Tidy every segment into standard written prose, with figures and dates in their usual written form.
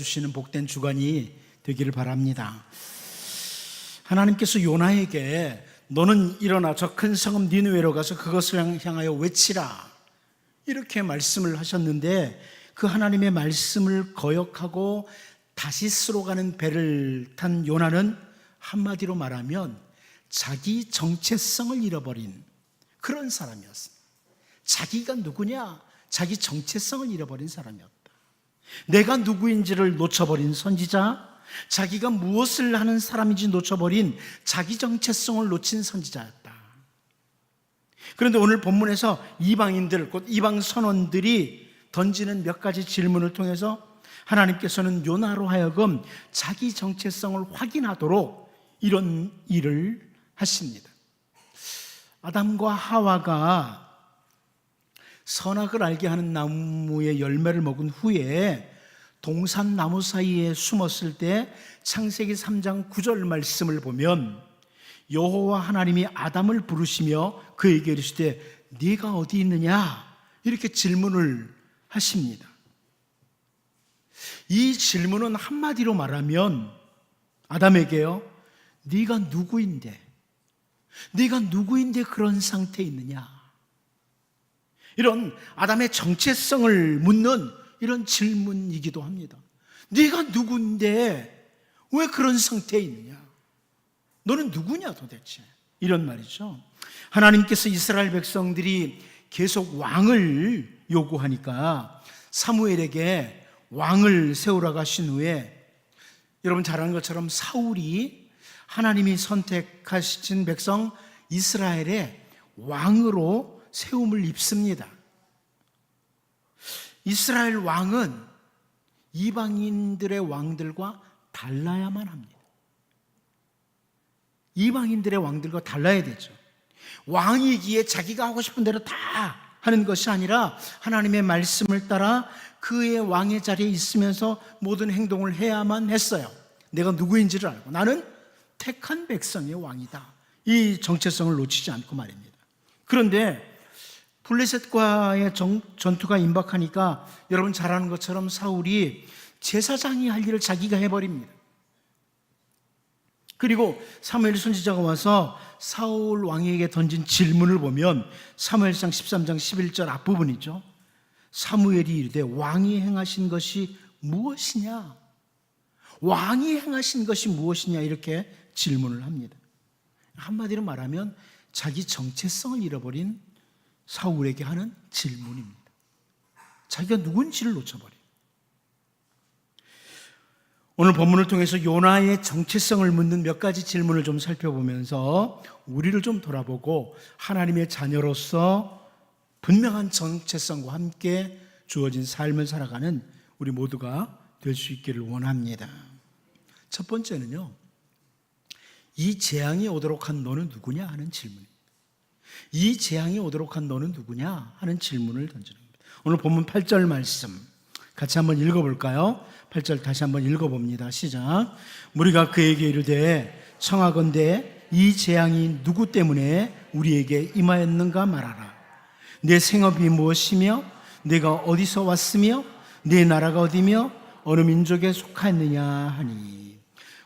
주시는 복된 주간이 되기를 바랍니다. 하나님께서 요나에게 너는 일어나 저 큰 성읍 니느웨로 가서 그것을 향하여 외치라 이렇게 말씀을 하셨는데, 그 하나님의 말씀을 거역하고 다시스로 가는 배를 탄 요나는 한마디로 말하면 자기 정체성을 잃어버린 그런 사람이었습니다. 자기가 누구냐? 자기 정체성을 잃어버린 사람이었다. 내가 누구인지를 놓쳐버린 선지자, 자기가 무엇을 하는 사람인지 놓쳐버린 자기 정체성을 놓친 선지자였다. 그런데 오늘 본문에서 이방인들, 곧 이방 선원들이 던지는 몇 가지 질문을 통해서 하나님께서는 요나로 하여금 자기 정체성을 확인하도록 이런 일을 하십니다. 아담과 하와가 선악을 알게 하는 나무의 열매를 먹은 후에 동산나무 사이에 숨었을 때 창세기 3장 9절 말씀을 보면 여호와 하나님이 아담을 부르시며 그에게 이르시되 네가 어디 있느냐 이렇게 질문을 하십니다. 이 질문은 한마디로 말하면 아담에게요, 네가 누구인데 그런 상태에 있느냐, 이런 아담의 정체성을 묻는 이런 질문이기도 합니다. 네가 누군데 왜 그런 상태에 있느냐? 너는 누구냐 도대체? 이런 말이죠. 하나님께서 이스라엘 백성들이 계속 왕을 요구하니까 사무엘에게 왕을 세우라고 하신 후에, 여러분 잘 아는 것처럼 사울이 하나님이 선택하신 백성 이스라엘의 왕으로 세움을 입습니다. 이스라엘 왕은 이방인들의 왕들과 달라야만 합니다. 이방인들의 왕들과 달라야 되죠. 왕이기에 자기가 하고 싶은 대로 다 하는 것이 아니라 하나님의 말씀을 따라 그의 왕의 자리에 있으면서 모든 행동을 해야만 했어요. 내가 누구인지를 알고 나는 택한 백성의 왕이다, 이 정체성을 놓치지 않고 말입니다. 그런데 블레셋과의 전투가 임박하니까 여러분 잘 아는 것처럼 사울이 제사장이 할 일을 자기가 해버립니다. 그리고 사무엘 선지자가 와서 사울 왕에게 던진 질문을 보면 사무엘상 13장 11절 앞부분이죠. 사무엘이 이르되 왕이 행하신 것이 무엇이냐? 왕이 행하신 것이 무엇이냐? 이렇게 질문을 합니다. 한마디로 말하면 자기 정체성을 잃어버린 사울에게 하는 질문입니다. 자기가 누군지를 놓쳐버려요. 오늘 본문을 통해서 요나의 정체성을 묻는 몇 가지 질문을 좀 살펴보면서 우리를 좀 돌아보고 하나님의 자녀로서 분명한 정체성과 함께 주어진 삶을 살아가는 우리 모두가 될 수 있기를 원합니다. 첫 번째는요, 이 재앙이 오도록 한 너는 누구냐 하는 질문입니다. 이 재앙이 오도록 한 너는 누구냐 하는 질문을 던지는 겁니다. 오늘 본문 8절 말씀 같이 한번 읽어볼까요? 8절 다시 한번 읽어봅니다. 시작. 무리가 그에게 이르되 청하건대 이 재앙이 누구 때문에 우리에게 임하였는가 말하라. 내 생업이 무엇이며 내가 어디서 왔으며 내 나라가 어디며 어느 민족에 속하였느냐 하니,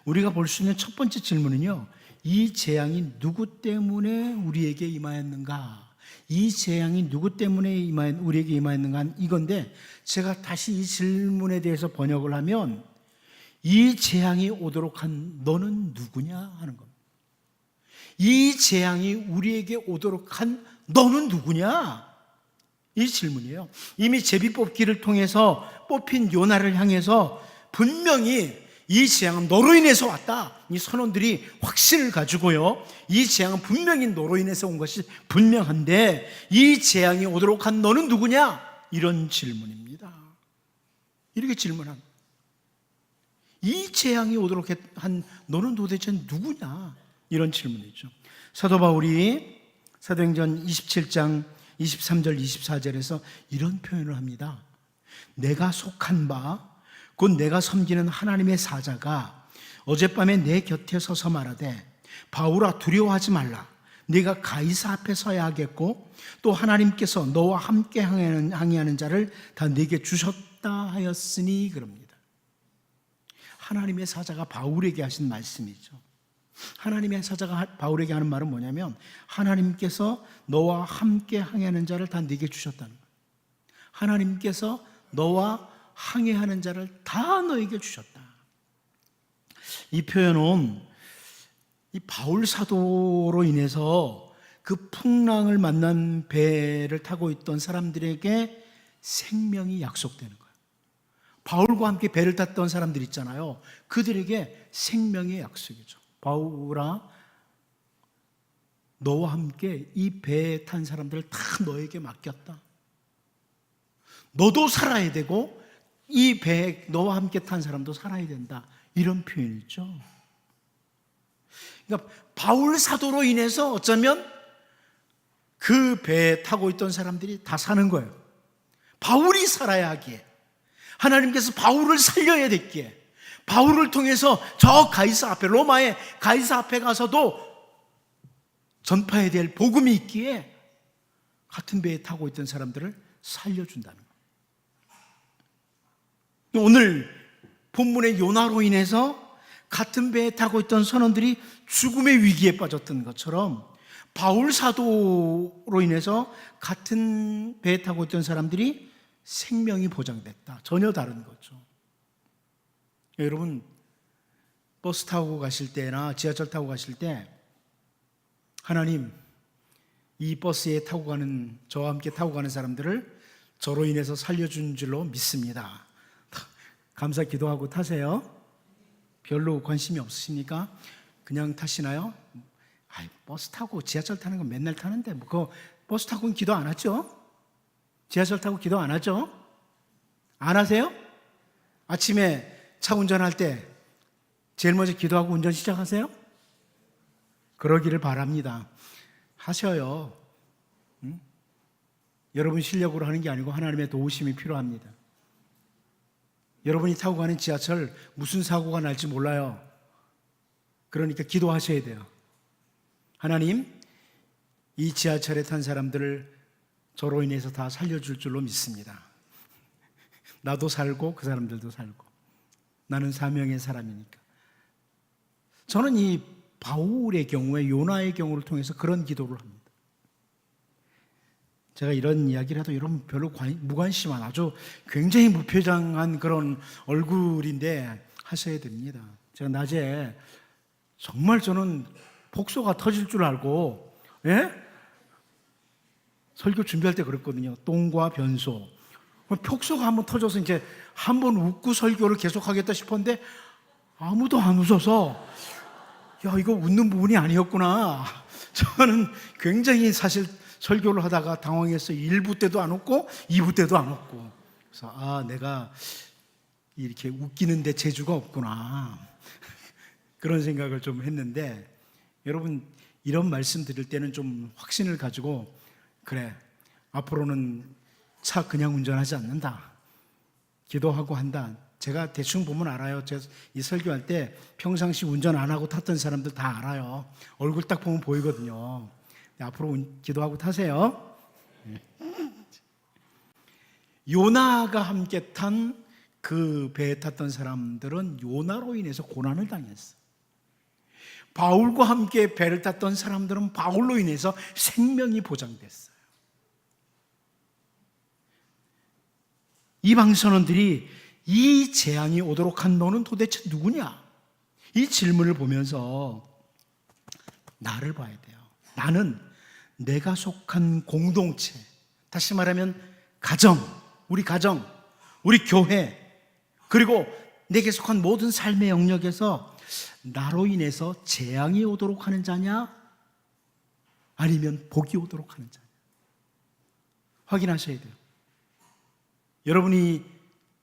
우리가 볼 수 있는 첫 번째 질문은요, 이 재앙이 누구 때문에 우리에게 임하였는가? 이 재앙이 누구 때문에 우리에게 임하였는가? 이건데 제가 다시 이 질문에 대해서 번역을 하면 이 재앙이 오도록 한 너는 누구냐 하는 겁니다. 이 재앙이 우리에게 오도록 한 너는 누구냐? 이 질문이에요. 이미 제비뽑기를 통해서 뽑힌 요나를 향해서 분명히 이 재앙은 너로 인해서 왔다, 이 선원들이 확신을 가지고요, 이 재앙은 분명히 너로 인해서 온 것이 분명한데 이 재앙이 오도록 한 너는 누구냐? 이런 질문입니다. 이렇게 질문한, 이 재앙이 오도록 한 너는 도대체 누구냐? 이런 질문이죠. 사도 바울이 사도행전 27장 23절 24절에서 이런 표현을 합니다. 내가 속한 바 곧 내가 섬기는 하나님의 사자가 어젯밤에 내 곁에 서서 말하되 바울아 두려워하지 말라. 네가 가이사 앞에 서야 하겠고 또 하나님께서 너와 함께 항해하는 자를 다 네게 주셨다 하였으니 그럽니다. 하나님의 사자가 바울에게 하신 말씀이죠. 하나님의 사자가 바울에게 하는 말은 뭐냐면 하나님께서 너와 함께 항해하는 자를 다 네게 주셨다는 거예요. 하나님께서 너와 항해하는 자를 다 너에게 주셨다. 이 표현은 이 바울 사도로 인해서 그 풍랑을 만난 배를 타고 있던 사람들에게 생명이 약속되는 거예요. 바울과 함께 배를 탔던 사람들 있잖아요. 그들에게 생명의 약속이죠. 바울아, 너와 함께 이 배에 탄 사람들을 다 너에게 맡겼다. 너도 살아야 되고 이 배에 너와 함께 탄 사람도 살아야 된다. 이런 표현이죠. 그러니까 바울 사도로 인해서 어쩌면 그 배에 타고 있던 사람들이 다 사는 거예요. 바울이 살아야 하기에, 하나님께서 바울을 살려야 됐기에, 바울을 통해서 저 가이사 앞에, 로마의 가이사 앞에 가서도 전파해야 될 복음이 있기에 같은 배에 타고 있던 사람들을 살려준다는 거예요. 오늘 본문의 요나로 인해서 같은 배에 타고 있던 선원들이 죽음의 위기에 빠졌던 것처럼 바울 사도로 인해서 같은 배에 타고 있던 사람들이 생명이 보장됐다. 전혀 다른 거죠. 여러분, 버스 타고 가실 때나 지하철 타고 가실 때 하나님, 이 버스에 타고 가는, 저와 함께 타고 가는 사람들을 저로 인해서 살려준 줄로 믿습니다. 감사 기도하고 타세요. 별로 관심이 없으십니까? 그냥 타시나요? 버스 타고 지하철 타는 건 맨날 타는데 그 버스 타고는 기도 안 하죠? 지하철 타고 기도 안 하죠? 안 하세요? 아침에 차 운전할 때 제일 먼저 기도하고 운전 시작하세요? 그러기를 바랍니다. 하셔요. 응? 여러분 실력으로 하는 게 아니고 하나님의 도우심이 필요합니다. 여러분이 타고 가는 지하철 무슨 사고가 날지 몰라요. 그러니까 기도하셔야 돼요. 하나님, 이 지하철에 탄 사람들을 저로 인해서 다 살려줄 줄로 믿습니다. 나도 살고 그 사람들도 살고 나는 사명의 사람이니까. 저는 이 바울의 경우에, 요나의 경우를 통해서 그런 기도를 합니다. 제가 이런 이야기를 해도 여러분 별로 무관심한, 아주 굉장히 무표정한 그런 얼굴인데 하셔야 됩니다. 제가 낮에 정말 저는 폭소가 터질 줄 알고, 예? 설교 준비할 때 그랬거든요. 똥과 변소. 폭소가 한번 터져서 이제 한번 웃고 설교를 계속하겠다 싶었는데 아무도 안 웃어서, 야, 이거 웃는 부분이 아니었구나. 저는 굉장히 사실 설교를 하다가 당황했어요. 1부 때도 안 웃고 2부 때도 안 웃고. 그래서 내가 이렇게 웃기는데 재주가 없구나. 그런 생각을 좀 했는데, 여러분 이런 말씀 드릴 때는 좀 확신을 가지고, 그래, 앞으로는 차 그냥 운전하지 않는다. 기도하고 한다. 제가 대충 보면 알아요. 제가 이 설교할 때 평상시 운전 안 하고 탔던 사람들 다 알아요. 얼굴 딱 보면 보이거든요. 앞으로 기도하고 타세요. 요나가 함께 탄 그 배에 탔던 사람들은 요나로 인해서 고난을 당했어요. 바울과 함께 배를 탔던 사람들은 바울로 인해서 생명이 보장됐어요. 이방 선원들이 이 재앙이 오도록 한 너는 도대체 누구냐? 이 질문을 보면서 나를 봐야 돼요. 나는 내가 속한 공동체, 다시 말하면 가정, 우리 교회, 그리고 내게 속한 모든 삶의 영역에서 나로 인해서 재앙이 오도록 하는 자냐? 아니면 복이 오도록 하는 자냐? 확인하셔야 돼요. 여러분이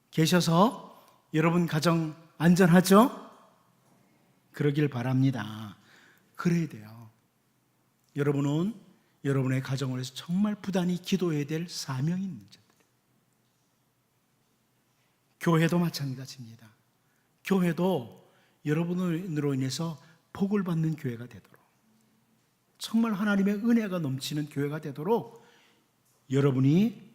계셔서 여러분 가정 안전하죠? 그러길 바랍니다. 그래야 돼요. 여러분은 여러분의 가정을 위해서 정말 부단히 기도해야 될 사명이 있는 자들. 교회도 마찬가지입니다. 교회도 여러분으로 인해서 복을 받는 교회가 되도록, 정말 하나님의 은혜가 넘치는 교회가 되도록 여러분이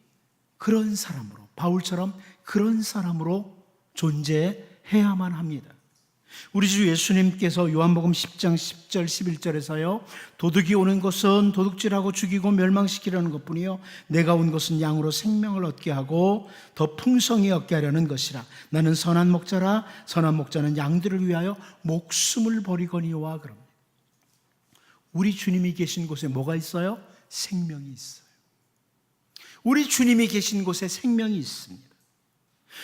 그런 사람으로, 바울처럼 그런 사람으로 존재해야만 합니다. 우리 주 예수님께서 요한복음 10장 10절 11절에서요, 도둑이 오는 것은 도둑질하고 죽이고 멸망시키려는 것뿐이요 내가 온 것은 양으로 생명을 얻게 하고 더 풍성히 얻게 하려는 것이라. 나는 선한 목자라. 선한 목자는 양들을 위하여 목숨을 버리거니와. 그럽니다. 우리 주님이 계신 곳에 뭐가 있어요? 생명이 있어요. 우리 주님이 계신 곳에 생명이 있습니다.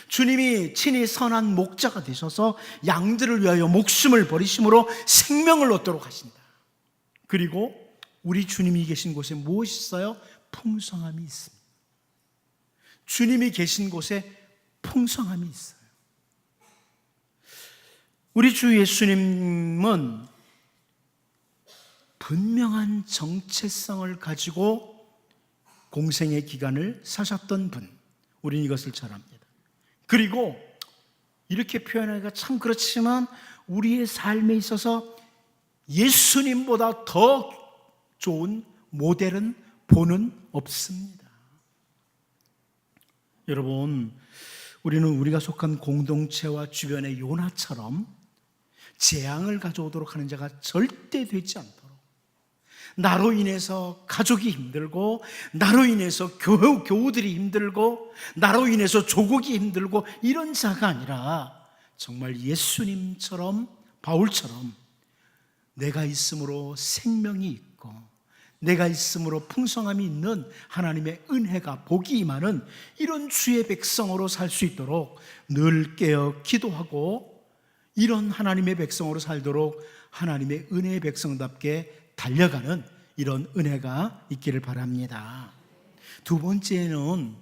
주님이 친히 선한 목자가 되셔서 양들을 위하여 목숨을 버리심으로 생명을 얻도록 하신다. 그리고 우리 주님이 계신 곳에 무엇이 있어요? 풍성함이 있습니다. 주님이 계신 곳에 풍성함이 있어요. 우리 주 예수님은 분명한 정체성을 가지고 공생의 기간을 사셨던 분, 우리는 이것을 잘 압니다. 그리고 이렇게 표현하기가 참 그렇지만 우리의 삶에 있어서 예수님보다 더 좋은 모델은 보는 없습니다. 여러분, 우리는 우리가 속한 공동체와 주변의 요나처럼 재앙을 가져오도록 하는 자가 절대 되지 않도록, 나로 인해서 가족이 힘들고, 나로 인해서 교우들이 힘들고, 나로 인해서 조국이 힘들고, 이런 자가 아니라 정말 예수님처럼, 바울처럼 내가 있음으로 생명이 있고 내가 있음으로 풍성함이 있는 하나님의 은혜가, 복이 임하는 이런 주의 백성으로 살 수 있도록 늘 깨어 기도하고, 이런 하나님의 백성으로 살도록 하나님의 은혜의 백성답게 달려가는 이런 은혜가 있기를 바랍니다. 두 번째는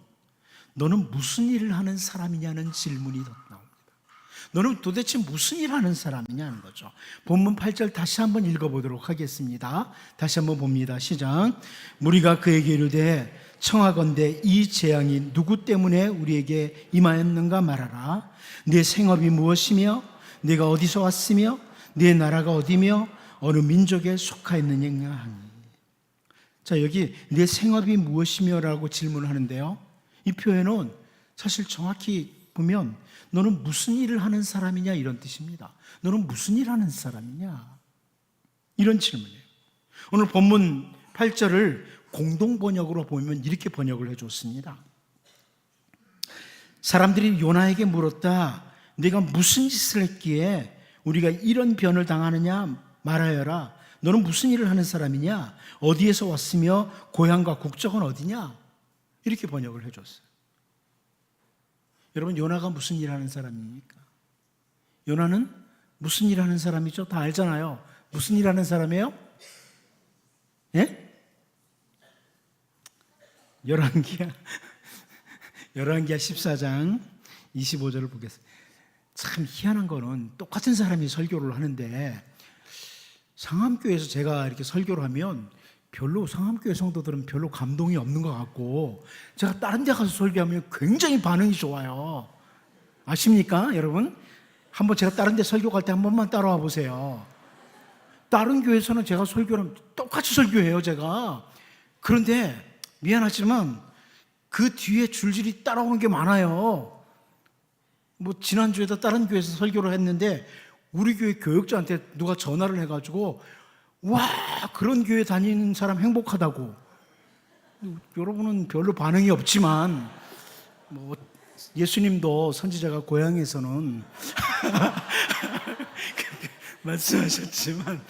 너는 무슨 일을 하는 사람이냐는 질문이 나옵니다. 너는 도대체 무슨 일을 하는 사람이냐는 거죠. 본문 8절 다시 한번 읽어보도록 하겠습니다. 다시 한번 봅니다. 시작. 무리가 그에게 이르되 청하건대 이 재앙이 누구 때문에 우리에게 임하였는가 말하라. 네 생업이 무엇이며 네가 어디서 왔으며 네 나라가 어디며 어느 민족에 속하였느냐 하니. 자, 여기 네 생업이 무엇이며 라고 질문을 하는데요, 이 표현은 사실 정확히 보면 너는 무슨 일을 하는 사람이냐 이런 뜻입니다. 너는 무슨 일 하는 사람이냐 이런 질문이에요. 오늘 본문 8절을 공동번역으로 보면 이렇게 번역을 해줬습니다. 사람들이 요나에게 물었다. 네가 무슨 짓을 했기에 우리가 이런 변을 당하느냐 말하여라. 너는 무슨 일을 하는 사람이냐? 어디에서 왔으며 고향과 국적은 어디냐? 이렇게 번역을 해줬어요. 여러분, 요나가 무슨 일 하는 사람입니까? 요나는 무슨 일 하는 사람이죠? 다 알잖아요. 무슨 일 하는 사람이에요? 예? 열왕기하 14장 25절을 보겠습니다. 참 희한한 거는 똑같은 사람이 설교를 하는데, 상암교회에서 제가 이렇게 설교를 하면 별로 상암교회 성도들은 별로 감동이 없는 것 같고, 제가 다른 데 가서 설교하면 굉장히 반응이 좋아요. 아십니까, 여러분? 한번 제가 다른 데 설교 갈 때 한 번만 따라와 보세요. 다른 교회에서는 제가 설교를 하면 똑같이 설교해요, 제가. 그런데 미안하지만 그 뒤에 줄줄이 따라오는 게 많아요. 뭐 지난주에도 다른 교회에서 설교를 했는데 우리 교회 교역자한테 누가 전화를 해가지고, 와, 그런 교회 다니는 사람 행복하다고. 여러분은 별로 반응이 없지만 뭐 예수님도 선지자가 고향에서는 말씀하셨지만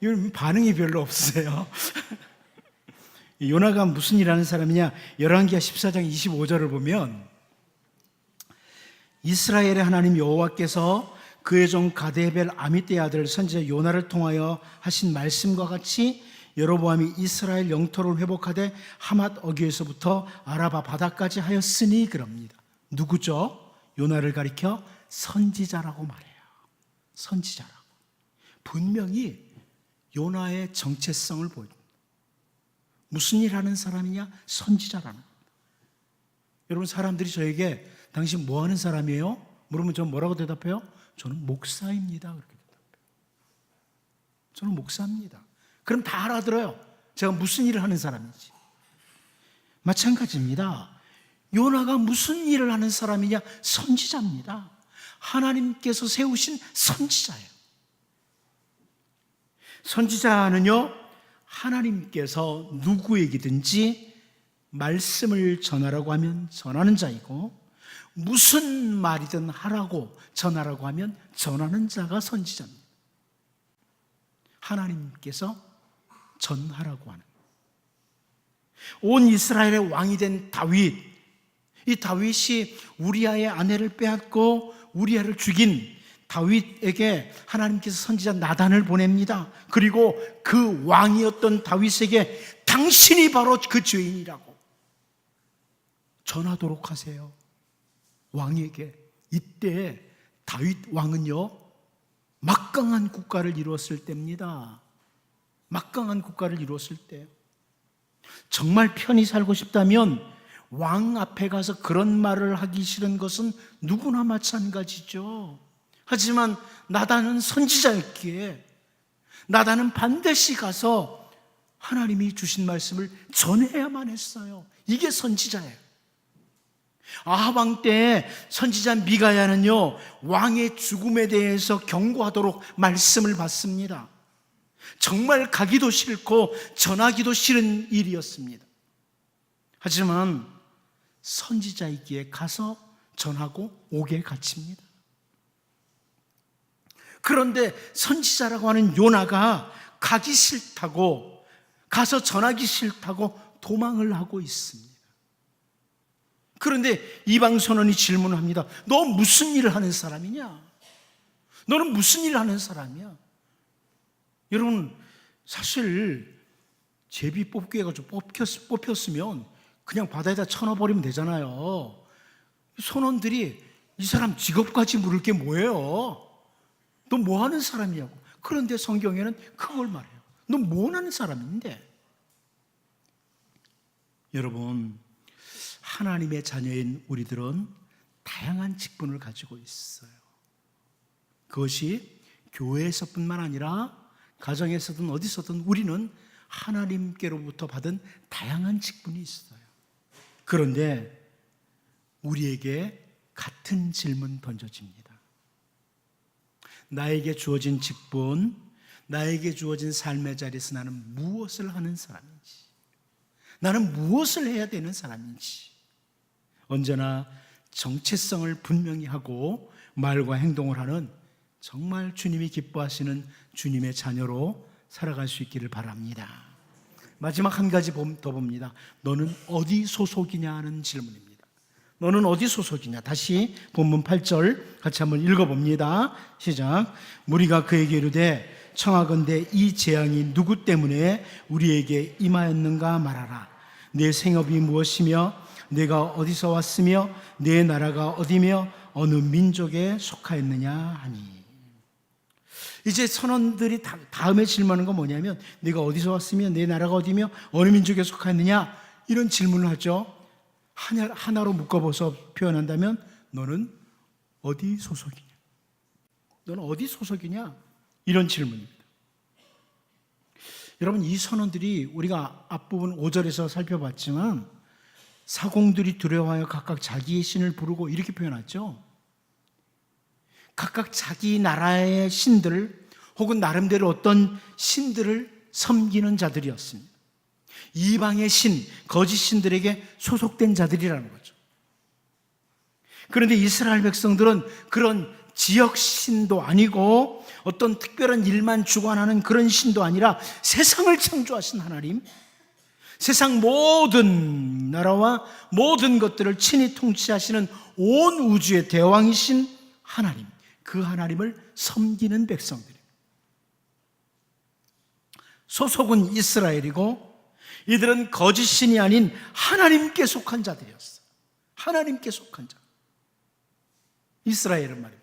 이건 반응이 별로 없어요. 요나가 무슨 일 하는 사람이냐? 열왕기하 14장 25절을 보면 이스라엘의 하나님 여호와께서 그의 종 가데벨 아미떼의 아들 선지자 요나를 통하여 하신 말씀과 같이 여로보암이 이스라엘 영토를 회복하되 하맛 어귀에서부터 아라바 바다까지 하였으니 그럽니다. 누구죠? 요나를 가리켜 선지자라고 말해요. 선지자라고. 분명히 요나의 정체성을 보여줍니다. 무슨 일 하는 사람이냐? 선지자라는 겁니다. 여러분, 사람들이 저에게 당신 뭐 하는 사람이에요? 물으면 저는 뭐라고 대답해요? 저는 목사입니다. 그렇게 대답해요. 저는 목사입니다. 그럼 다 알아들어요. 제가 무슨 일을 하는 사람인지. 마찬가지입니다. 요나가 무슨 일을 하는 사람이냐? 선지자입니다. 하나님께서 세우신 선지자예요. 선지자는요, 하나님께서 누구에게든지 말씀을 전하라고 하면 전하는 자이고, 무슨 말이든 하라고 전하라고 하면 전하는 자가 선지자입니다. 하나님께서 전하라고 하는, 온 이스라엘의 왕이 된 다윗, 이 다윗이 우리아의 아내를 빼앗고 우리아를 죽인 다윗에게 하나님께서 선지자 나단을 보냅니다. 그리고 그 왕이었던 다윗에게 당신이 바로 그 죄인이라고 전하도록 하세요. 왕에게. 이때 다윗 왕은요, 막강한 국가를 이루었을 때입니다. 막강한 국가를 이루었을 때, 정말 편히 살고 싶다면 왕 앞에 가서 그런 말을 하기 싫은 것은 누구나 마찬가지죠. 하지만 나단은 선지자였기에 나단은 반드시 가서 하나님이 주신 말씀을 전해야만 했어요. 이게 선지자예요. 아합 왕 때 선지자 미가야는요, 왕의 죽음에 대해서 경고하도록 말씀을 받습니다. 정말 가기도 싫고 전하기도 싫은 일이었습니다. 하지만 선지자이기에 가서 전하고 옥에 갇힙니다. 그런데 선지자라고 하는 요나가 가기 싫다고, 가서 전하기 싫다고 도망을 하고 있습니다. 그런데 이방 선원이 질문을 합니다. 너 무슨 일을 하는 사람이냐? 너는 무슨 일을 하는 사람이야? 여러분, 사실 제비 뽑기 해가지고 뽑혔으면 그냥 바다에다 쳐넣어버리면 되잖아요. 선원들이 이 사람 직업까지 물을 게 뭐예요? 너 뭐 하는 사람이냐고. 그런데 성경에는 그걸 말해요. 너 뭐 하는 사람인데? 여러분, 하나님의 자녀인 우리들은 다양한 직분을 가지고 있어요. 그것이 교회에서뿐만 아니라 가정에서든 어디서든 우리는 하나님께로부터 받은 다양한 직분이 있어요. 그런데 우리에게 같은 질문 던져집니다. 나에게 주어진 직분, 나에게 주어진 삶의 자리에서 나는 무엇을 하는 사람인지, 나는 무엇을 해야 되는 사람인지, 언제나 정체성을 분명히 하고 말과 행동을 하는 정말 주님이 기뻐하시는 주님의 자녀로 살아갈 수 있기를 바랍니다. 마지막 한 가지 더 봅니다. 너는 어디 소속이냐 하는 질문입니다. 너는 어디 소속이냐? 다시 본문 8절 같이 한번 읽어봅니다. 시작. 무리가 그에게 이르되 청하건대 이 재앙이 누구 때문에 우리에게 임하였는가 말하라. 내 생업이 무엇이며 내가 어디서 왔으며 내 나라가 어디며 어느 민족에 속하였느냐 하니. 이제 선원들이 다음에 질문하는 건 뭐냐면 내가 어디서 왔으며 내 나라가 어디며 어느 민족에 속하였느냐, 이런 질문을 하죠. 하나로 묶어서 표현한다면 너는 어디 소속이냐? 너는 어디 소속이냐? 이런 질문입니다. 여러분, 이 선원들이 우리가 앞부분 5절에서 살펴봤지만 사공들이 두려워하여 각각 자기의 신을 부르고 이렇게 표현하죠. 각각 자기 나라의 신들 혹은 나름대로 어떤 신들을 섬기는 자들이었습니다. 이방의 신, 거짓 신들에게 소속된 자들이라는 거죠. 그런데 이스라엘 백성들은 그런 지역 신도 아니고 어떤 특별한 일만 주관하는 그런 신도 아니라 세상을 창조하신 하나님, 세상 모든 나라와 모든 것들을 친히 통치하시는 온 우주의 대왕이신 하나님, 그 하나님을 섬기는 백성들입니다. 소속은 이스라엘이고 이들은 거짓 신이 아닌 하나님께 속한 자들이었어요. 하나님께 속한 자. 이스라엘은 말입니다.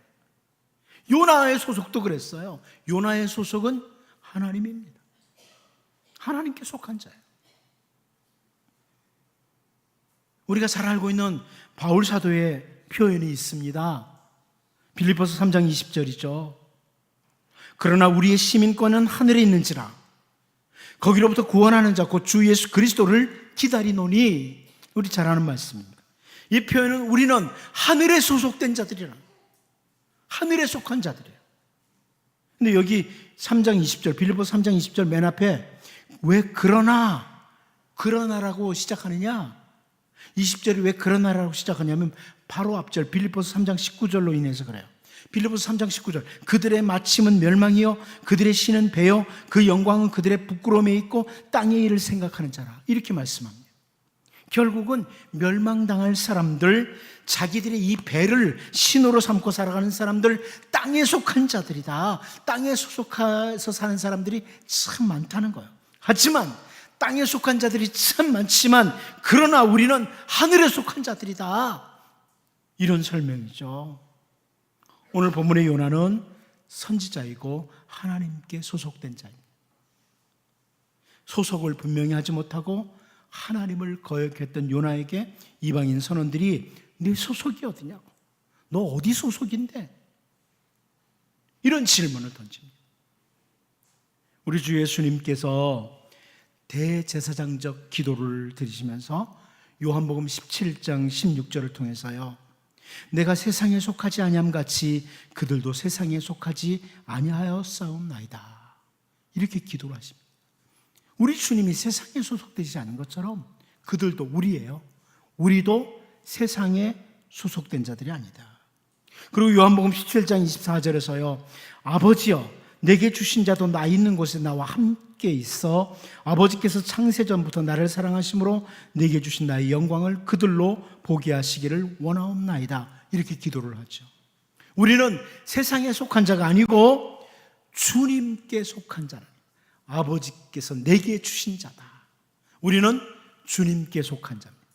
요나의 소속도 그랬어요. 요나의 소속은 하나님입니다. 하나님께 속한 자예요. 우리가 잘 알고 있는 바울 사도의 표현이 있습니다. 빌립보서 3장 20절이죠. 그러나 우리의 시민권은 하늘에 있는지라 거기로부터 구원하는 자 곧 주 예수 그리스도를 기다리노니. 우리 잘 아는 말씀입니다. 이 표현은 우리는 하늘에 소속된 자들이라. 하늘에 속한 자들이에요. 근데 여기 3장 20절, 빌립보서 3장 20절 맨 앞에 왜 그러나라고 시작하느냐? 20절이 왜 그러나라고 시작하냐면 바로 앞절 빌립보서 3장 19절로 인해서 그래요. 빌립보서 3장 19절 그들의 마침은 멸망이요 그들의 신은 배요 그 영광은 그들의 부끄러움에 있고 땅의 일을 생각하는 자라. 이렇게 말씀합니다. 결국은 멸망당할 사람들, 자기들의 이 배를 신으로 삼고 살아가는 사람들, 땅에 속한 자들이다. 땅에 소속해서 사는 사람들이 참 많다는 거예요. 하지만 땅에 속한 자들이 참 많지만 그러나 우리는 하늘에 속한 자들이다. 이런 설명이죠. 오늘 본문의 요나는 선지자이고 하나님께 소속된 자입니다. 소속을 분명히 하지 못하고 하나님을 거역했던 요나에게 이방인 선원들이 네 소속이 어디냐고, 너 어디 소속인데? 이런 질문을 던집니다. 우리 주 예수님께서 대제사장적 기도를 드리시면서 요한복음 17장 16절을 통해서요, 내가 세상에 속하지 아니함 같이 그들도 세상에 속하지 아니하였사옵나이다, 이렇게 기도를 하십니다. 우리 주님이 세상에 소속되지 않은 것처럼 그들도 우리예요. 우리도 세상에 소속된 자들이 아니다. 그리고 요한복음 17장 24절에서요, 아버지여 내게 주신 자도 나 있는 곳에 나와 함께 있어 아버지께서 창세전부터 나를 사랑하심으로 내게 주신 나의 영광을 그들로 보게 하시기를 원하옵나이다, 이렇게 기도를 하죠. 우리는 세상에 속한 자가 아니고 주님께 속한 자라. 아버지께서 내게 주신 자다. 우리는 주님께 속한 자입니다.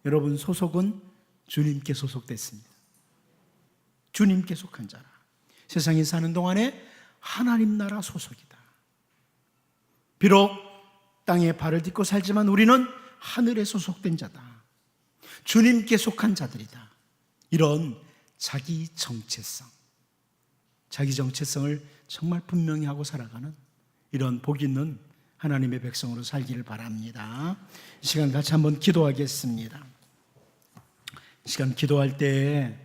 여러분 소속은 주님께 소속됐습니다. 주님께 속한 자라. 세상에 사는 동안에 하나님 나라 소속이다. 비록 땅에 발을 딛고 살지만 우리는 하늘에 소속된 자다. 주님께 속한 자들이다. 이런 자기 정체성을 정말 분명히 하고 살아가는 이런 복 있는 하나님의 백성으로 살기를 바랍니다. 이 시간 같이 한번 기도하겠습니다. 이 시간 기도할 때